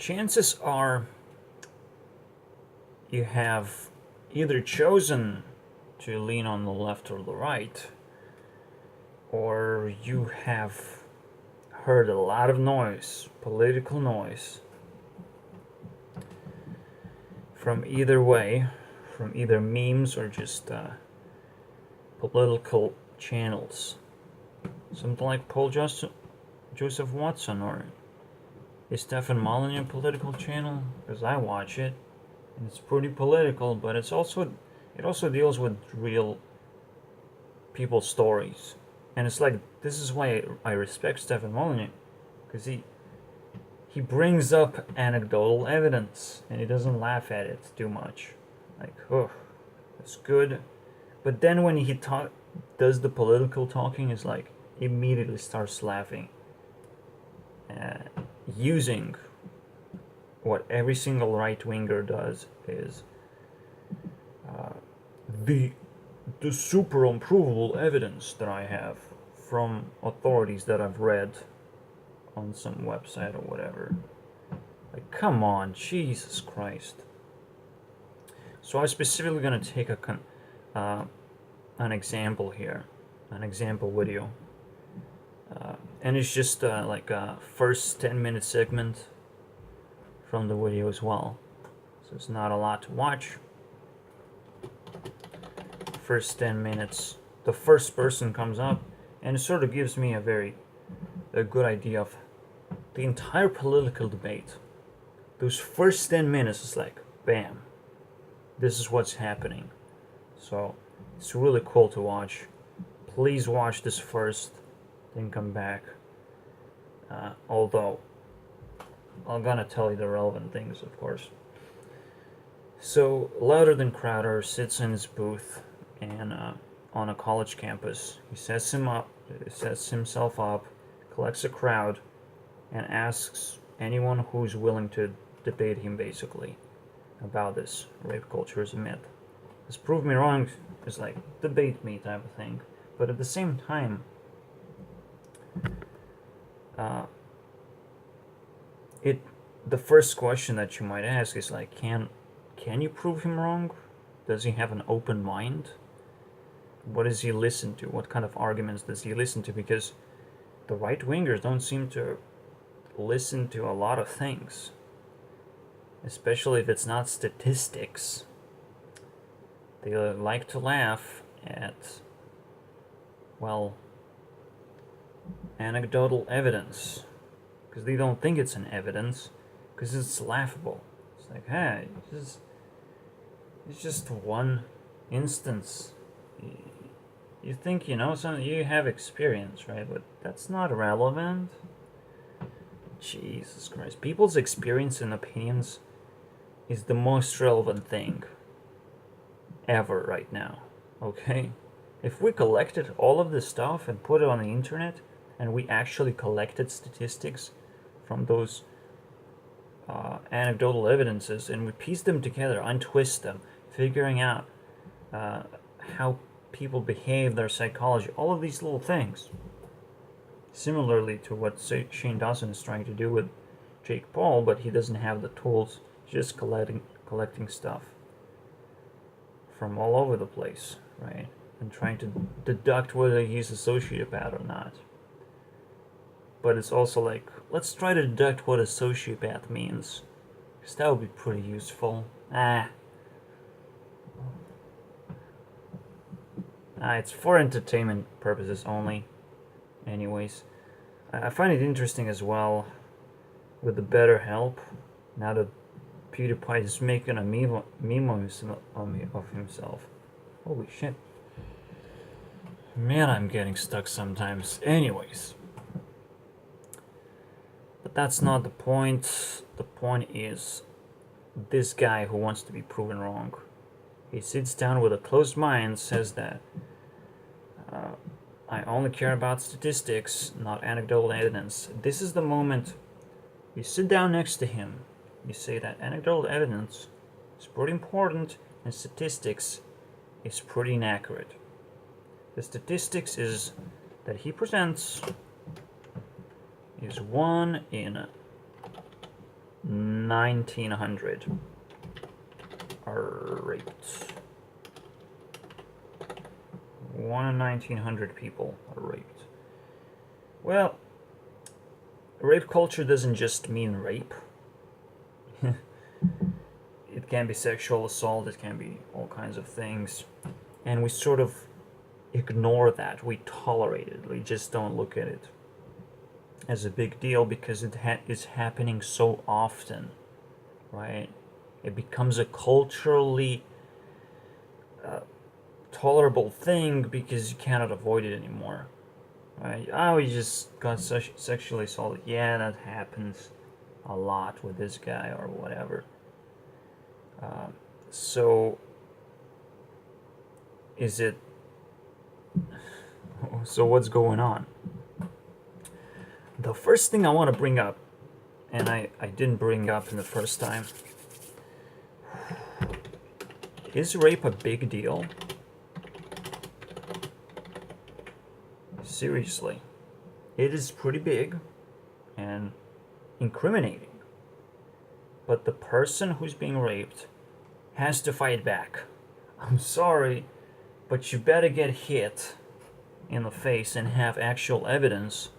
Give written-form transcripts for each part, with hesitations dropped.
chances are you have either chosen to lean on the left or the right, or you have heard a lot of noise, political noise, from either way, from either memes or just political channels. Something like Joseph Watson or is Stefan Molyneux political channel? Because I watch it, and it's pretty political, but it also deals with real people's stories. And it's like, this is why I respect Stefan Molyneux, because he brings up anecdotal evidence and he doesn't laugh at it too much. Like, oh, that's good. But then when he does the political talking, it's like immediately starts laughing, using what every single right winger does is the super unprovable evidence that I have from authorities that I've read on some website or whatever. Like, come on, Jesus Christ. So I'm specifically going to take an example here, an example video. And it's just like a first 10-minute segment from the video as well. So it's not a lot to watch. First 10 minutes, the first person comes up, and it sort of gives me a good idea of the entire political debate. Those first 10 minutes is like, bam, this is what's happening. So it's really cool to watch. Please watch this first, then come back. Although I'm gonna tell you the relevant things, of course. So Louder Than Crowder sits in his booth and on a college campus. He sets himself up, collects a crowd, and asks anyone who's willing to debate him basically about this rape culture is a myth. This prove me wrong is like debate me type of thing. But at the same time, the first question that you might ask is like, can you prove him wrong? Does he have an open mind? What does he listen to? What kind of arguments does he listen to? Because the right wingers don't seem to listen to a lot of things, especially if it's not statistics. They like to laugh at, well, anecdotal evidence, because they don't think it's an evidence, because it's laughable. It's like, hey, it's just one instance. You think you know something, you have experience, right? But that's not relevant. Jesus Christ. People's experience and opinions is the most relevant thing ever right now, okay? If we collected all of this stuff and put it on the internet, and we actually collected statistics from those anecdotal evidences, and we piece them together, untwist them, figuring out how people behave, their psychology, all of these little things. Similarly to what Shane Dawson is trying to do with Jake Paul, but he doesn't have the tools, just collecting stuff from all over the place, right? And trying to deduct whether he's a sociopath or not. But it's also like, let's try to deduct what a sociopath means, because that would be pretty useful. It's for entertainment purposes only. Anyways, I find it interesting as well with the BetterHelp. Now that PewDiePie is making a meme of himself. Holy shit. Man, I'm getting stuck sometimes. Anyways. But that's not the point. The point is this guy who wants to be proven wrong. He sits down with a closed mind, says that I only care about statistics, not anecdotal evidence. This is the moment you sit down next to him. You say that anecdotal evidence is pretty important and statistics is pretty inaccurate. The statistics is that he presents is 1 in 1,900 are raped. 1 in 1,900 people are raped. Well, rape culture doesn't just mean rape. It can be sexual assault, it can be all kinds of things. And we sort of ignore that. We tolerate it. We just don't look at it as a big deal because it is happening so often, right? It becomes a culturally tolerable thing because you cannot avoid it anymore, right? Oh, you just got sexually assaulted. Yeah, that happens a lot with this guy or whatever. So, is it? So what's going on? The first thing I want to bring up, and I didn't bring up in the first time, is rape a big deal? Seriously, it is pretty big and incriminating. But the person who's being raped has to fight back. I'm sorry, but you better get hit in the face and have actual evidence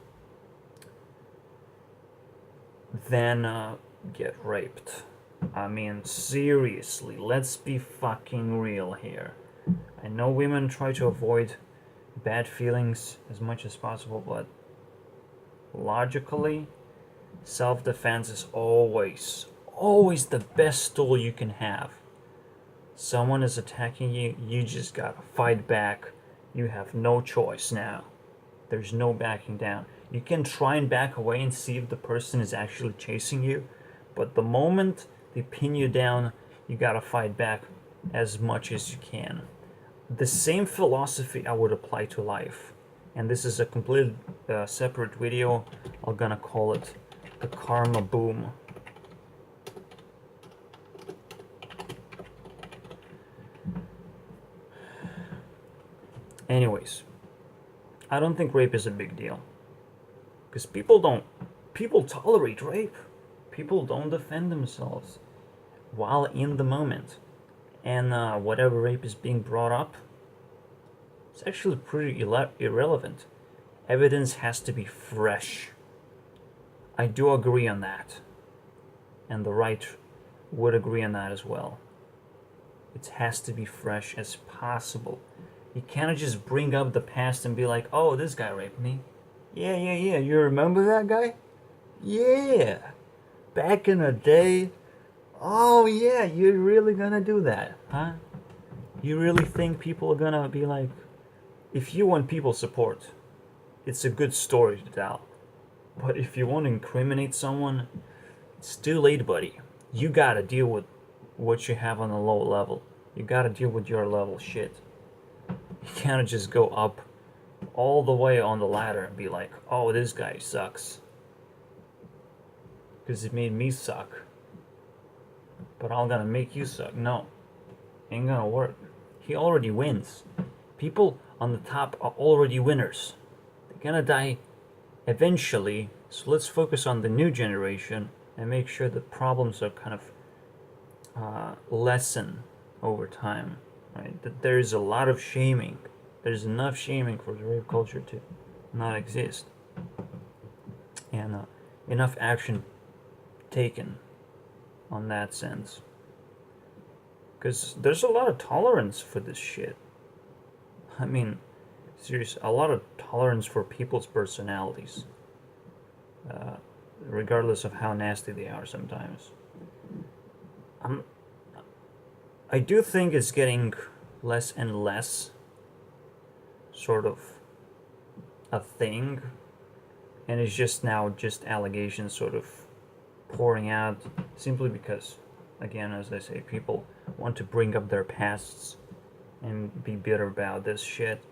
than get raped. I mean, seriously, let's be fucking real here. I know women try to avoid bad feelings as much as possible, but logically, self-defense is always the best tool you can have. Someone is attacking you, you just gotta fight back. You have no choice now. There's no backing down. You can try and back away and see if the person is actually chasing you, but the moment they pin you down, you gotta fight back as much as you can. The same philosophy I would apply to life. And this is a complete separate video. I'm gonna call it the karma boom. Anyways, I don't think rape is a big deal. Because people tolerate rape. People don't defend themselves while in the moment. And whatever rape is being brought up, it's actually pretty irrelevant. Evidence has to be fresh. I do agree on that. And the right would agree on that as well. It has to be fresh as possible. You cannot just bring up the past and be like, oh, this guy raped me. Yeah, you remember that guy? Yeah. Back in the day. Oh, yeah, you're really gonna do that, huh? You really think people are gonna be like, if you want people support, it's a good story to tell. But if you want to incriminate someone, it's too late, buddy. You gotta deal with what you have on the low level. You gotta deal with your level shit. You can't just go up all the way on the ladder and be like, oh, this guy sucks. Because it made me suck. But I'm gonna make you suck. No. Ain't gonna work. He already wins. People on the top are already winners. They're gonna die eventually. So let's focus on the new generation and make sure the problems are kind of lessen over time. Right? That there is a lot of shaming. There's enough shaming for the rape culture to not exist. And enough action taken on that sense. Because there's a lot of tolerance for this shit. I mean, seriously, a lot of tolerance for people's personalities. Regardless of how nasty they are sometimes. I do think it's getting less and less sort of a thing, and it's just now just allegations sort of pouring out simply because, again, as I say, people want to bring up their pasts and be bitter about this shit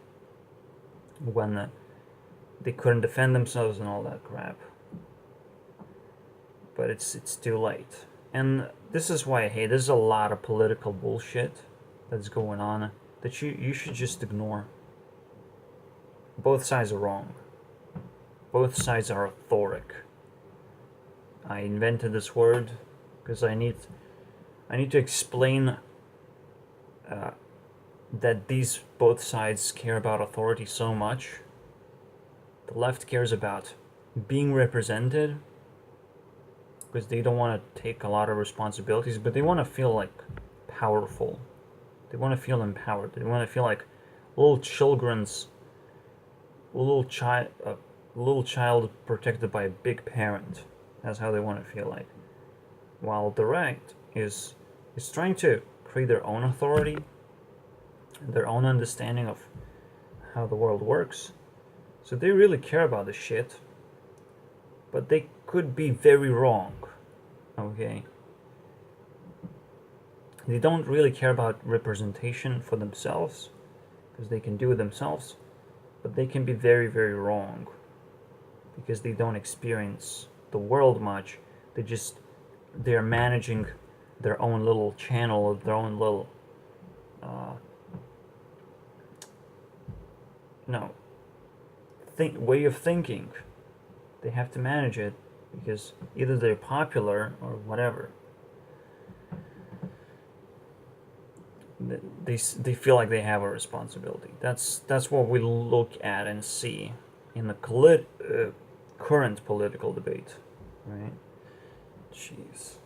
when they couldn't defend themselves and all that crap. But it's too late. And this is why I hate, there's a lot of political bullshit that's going on that you should just ignore. Both sides are wrong. Both sides are authoric. I invented this word because I need to explain that these both sides care about authority so much. The left cares about being represented because they don't want to take a lot of responsibilities, but they want to feel like powerful. They want to feel empowered. They want to feel like little little child protected by a big parent. That's how they want to feel like. While the right is trying to create their own authority, their own understanding of how the world works. So they really care about the shit, but they could be very wrong. Okay? They don't really care about representation for themselves, because they can do it themselves, but they can be very, very wrong because they don't experience the world much. They're managing their own little channel, their own little way of thinking. They have to manage it because either they're popular or whatever. They feel like they have a responsibility. That's what we look at and see in the current political debate, right? Jeez,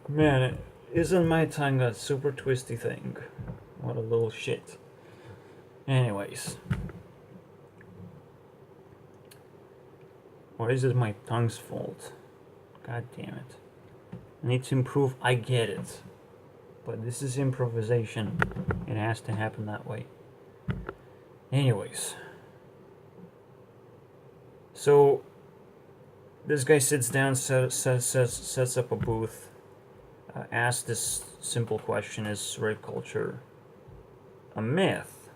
man, isn't my tongue a super twisty thing? What a little shit. Anyways, or is it my tongue's fault? God damn it! I need to improve. I get it. But this is improvisation. It has to happen that way. Anyways. So, this guy sits down, sets up a booth, asks this simple question: is rape culture a myth?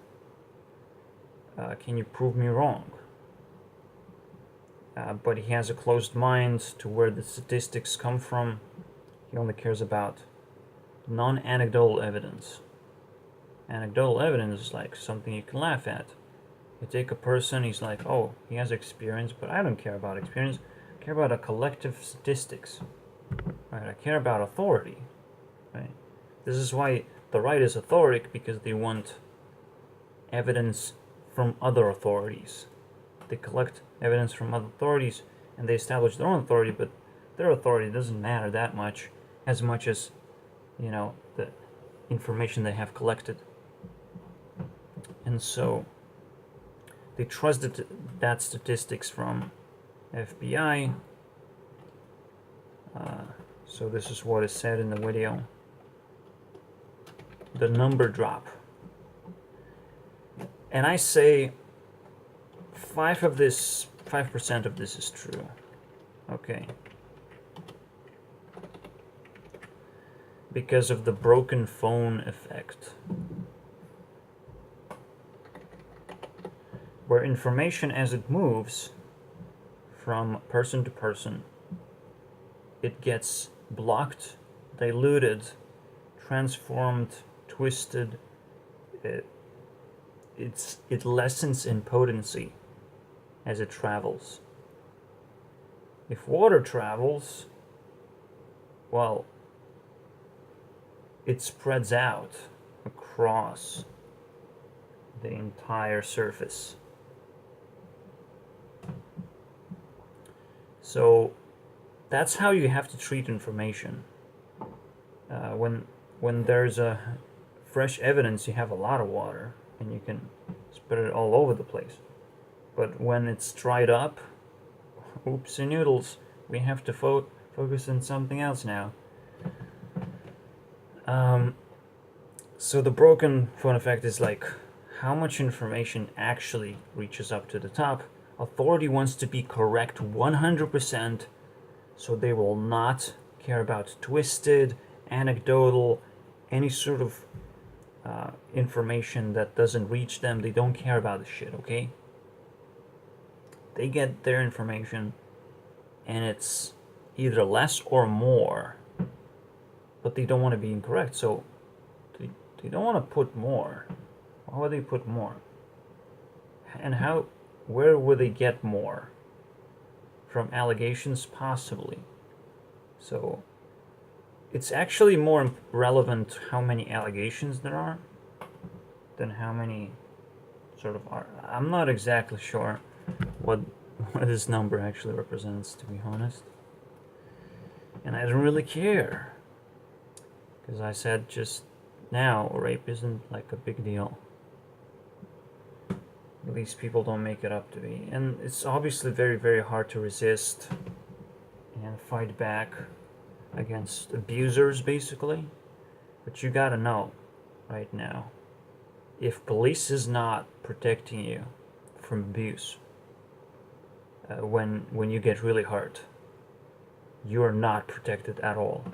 Can you prove me wrong? But he has a closed mind to where the statistics come from. He only cares about non-anecdotal evidence. Anecdotal evidence is like something you can laugh at. You take a person, he's like, oh, he has experience, but I don't care about experience. I care about a collective statistics. Right? I care about authority. Right? This is why the right is authoric, because they want evidence from other authorities. They collect evidence from other authorities and they establish their own authority, but their authority doesn't matter that much as the information they have collected. And so they trusted that statistics from FBI. So this is what is said in the video. The number drop. And I say 5% of this is true. Okay. Because of the broken phone effect, where information as it moves from person to person, it gets blocked, diluted, transformed, twisted. It lessens in potency as it travels. If water travels, well, it spreads out across the entire surface. So that's how you have to treat information. When there's a fresh evidence, you have a lot of water and you can spread it all over the place. But when it's dried up, oopsie noodles, we have to focus on something else now. So the broken phone effect is like how much information actually reaches up to the top. Authority wants to be correct 100%, so they will not care about twisted, anecdotal, any sort of information that doesn't reach them. They don't care about the shit, okay? They get their information and it's either less or more, but they don't want to be incorrect, so they don't want to put more. Why would they put more? And where would they get more? From allegations, possibly. So it's actually more relevant how many allegations there are than how many sort of are. I'm not exactly sure what this number actually represents, to be honest. And I don't really care. Because I said just now, rape isn't like a big deal. At least people don't make it up to be. And it's obviously very, very hard to resist and fight back against abusers, basically. But you gotta know right now, if police is not protecting you from abuse when you get really hurt, you are not protected at all.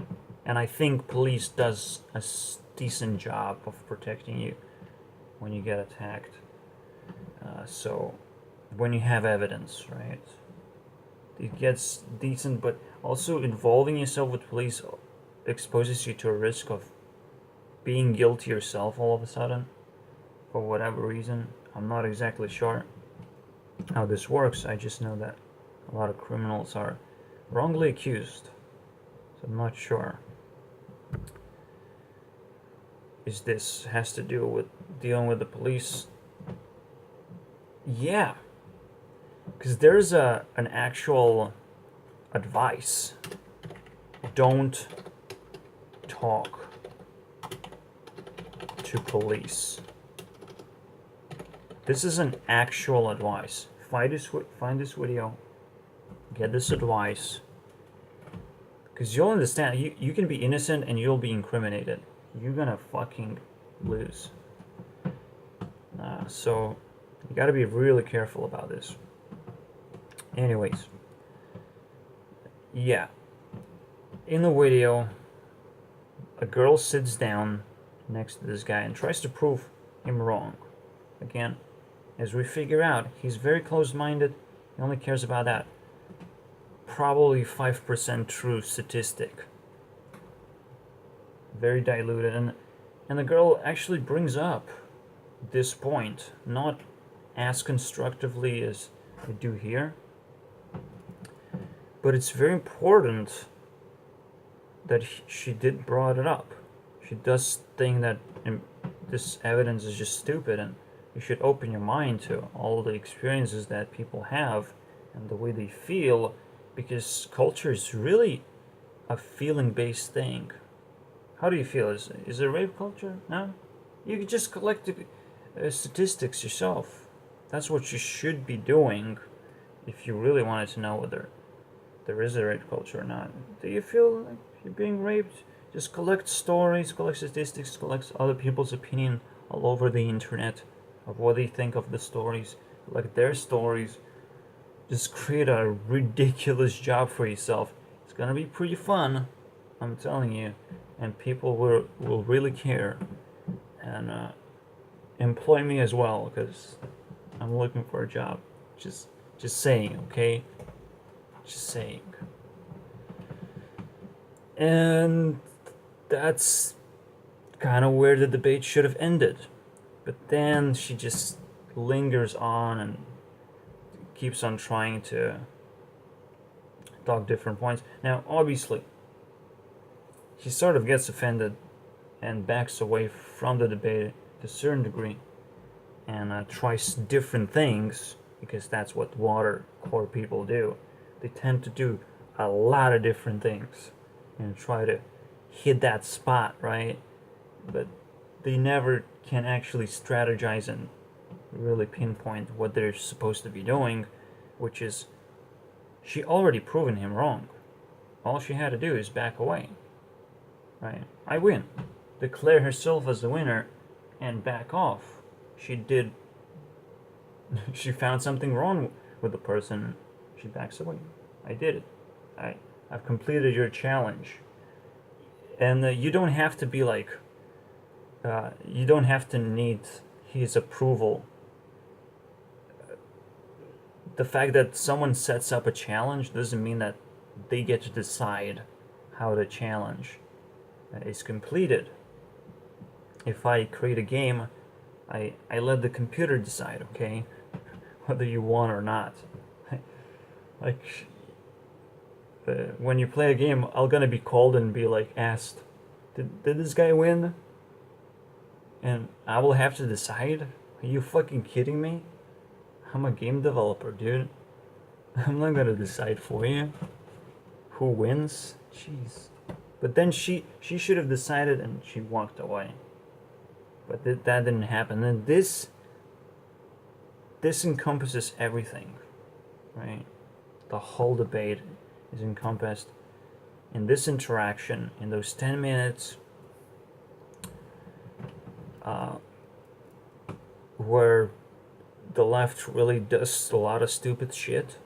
And I think police does a decent job of protecting you when you get attacked. So when you have evidence, right, it gets decent, but also involving yourself with police exposes you to a risk of being guilty yourself all of a sudden for whatever reason. I'm not exactly sure how this works. I just know that a lot of criminals are wrongly accused, so I'm not sure. Is this has to do with dealing with the police? Yeah, because there's an actual advice. Don't talk to police. This is an actual advice. Find this video, get this advice, because you'll understand. You can be innocent and you'll be incriminated. You're gonna fucking lose. So you gotta be really careful about this. Anyways, yeah. In the video, a girl sits down next to this guy and tries to prove him wrong. Again, as we figure out, he's very closed-minded. He only cares about that probably 5% true statistic. Very diluted. And the girl actually brings up this point, not as constructively as I do here, but it's very important that she did brought it up. She does think that this evidence is just stupid, and you should open your mind to all the experiences that people have and the way they feel, because culture is really a feeling-based thing. How do you feel? Is it rape culture? No? You can just collect the statistics yourself. That's what you should be doing if you really wanted to know whether there is a rape culture or not. Do you feel like you're being raped? Just collect stories, collect statistics, collect other people's opinion all over the internet of what they think of the stories, collect their stories. Just create a ridiculous job for yourself. It's gonna be pretty fun, I'm telling you, and people will really care and employ me as well, because I'm looking for a job. Just saying, okay? Just saying. And that's kind of where the debate should have ended. But then she just lingers on and keeps on trying to talk different points. Now, obviously, he sort of gets offended and backs away from the debate to a certain degree and tries different things, because that's what watercore people do. They tend to do a lot of different things and try to hit that spot, right? But they never can actually strategize and really pinpoint what they're supposed to be doing, which is, she already proven him wrong. All she had to do is back away, right? I win. Declare herself as the winner and back off. She did. She found something wrong with the person. She backs away. I did it. I've completed your challenge. And you don't have to be like, you don't have to need his approval. The fact that someone sets up a challenge doesn't mean that they get to decide how the challenge is completed. If I create a game, I let the computer decide, okay, whether you won or not. Like, when you play a game, I'm gonna be called and be like asked, did this guy win? And I will have to decide? Are you fucking kidding me? I'm a game developer, dude. I'm not gonna decide for you who wins. Jeez. But then she should have decided and she walked away. But that didn't happen. And this encompasses everything, right? The whole debate is encompassed in this interaction, in those 10 minutes where the left really does a lot of stupid shit.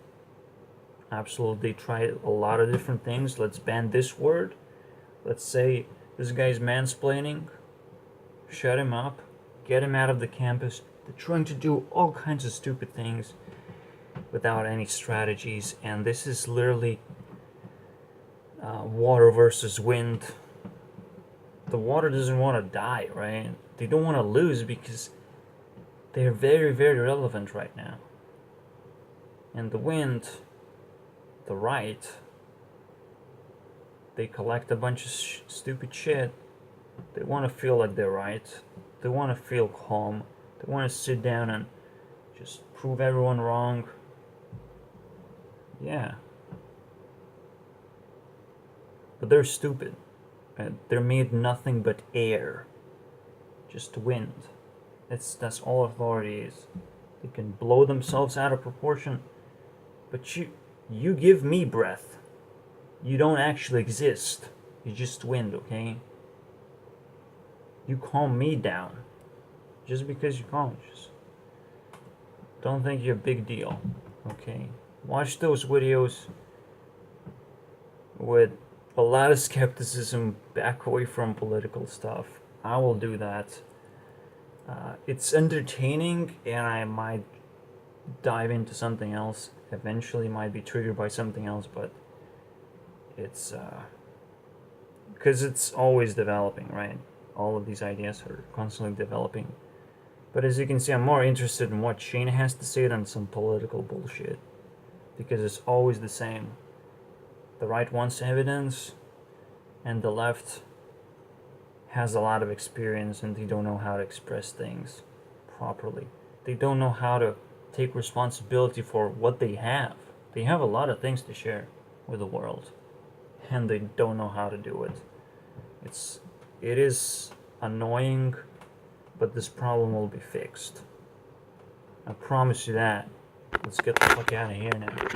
Absolutely, try a lot of different things. Let's ban this word. Let's say this guy's mansplaining. Shut him up. Get him out of the campus. They're trying to do all kinds of stupid things without any strategies. And this is literally water versus wind. The water doesn't want to die, right? They don't want to lose because they're very, very relevant right now. And the wind, the right, they collect a bunch of stupid shit. They want to feel like they're right. They want to feel calm. They want to sit down and just prove everyone wrong. Yeah. But they're stupid. They're made nothing but air. Just wind. That's all authority is. They can blow themselves out of proportion. But you give me breath. You don't actually exist. You just wind, okay? You calm me down. Just because you calm. Just don't think you're a big deal, okay? Watch those videos with a lot of skepticism, back away from political stuff. I will do that. It's entertaining, and I might dive into something else. Eventually, might be triggered by something else, but it's because it's always developing, right? All of these ideas are constantly developing. But as you can see, I'm more interested in what Shane has to say than some political bullshit, because it's always the same. The right wants evidence, and the left has a lot of experience, and they don't know how to express things properly. They don't know how to take responsibility for what they have. They have a lot of things to share with the world, and they don't know how to do it. It is annoying, but this problem will be fixed. I promise you that. Let's get the fuck out of here now.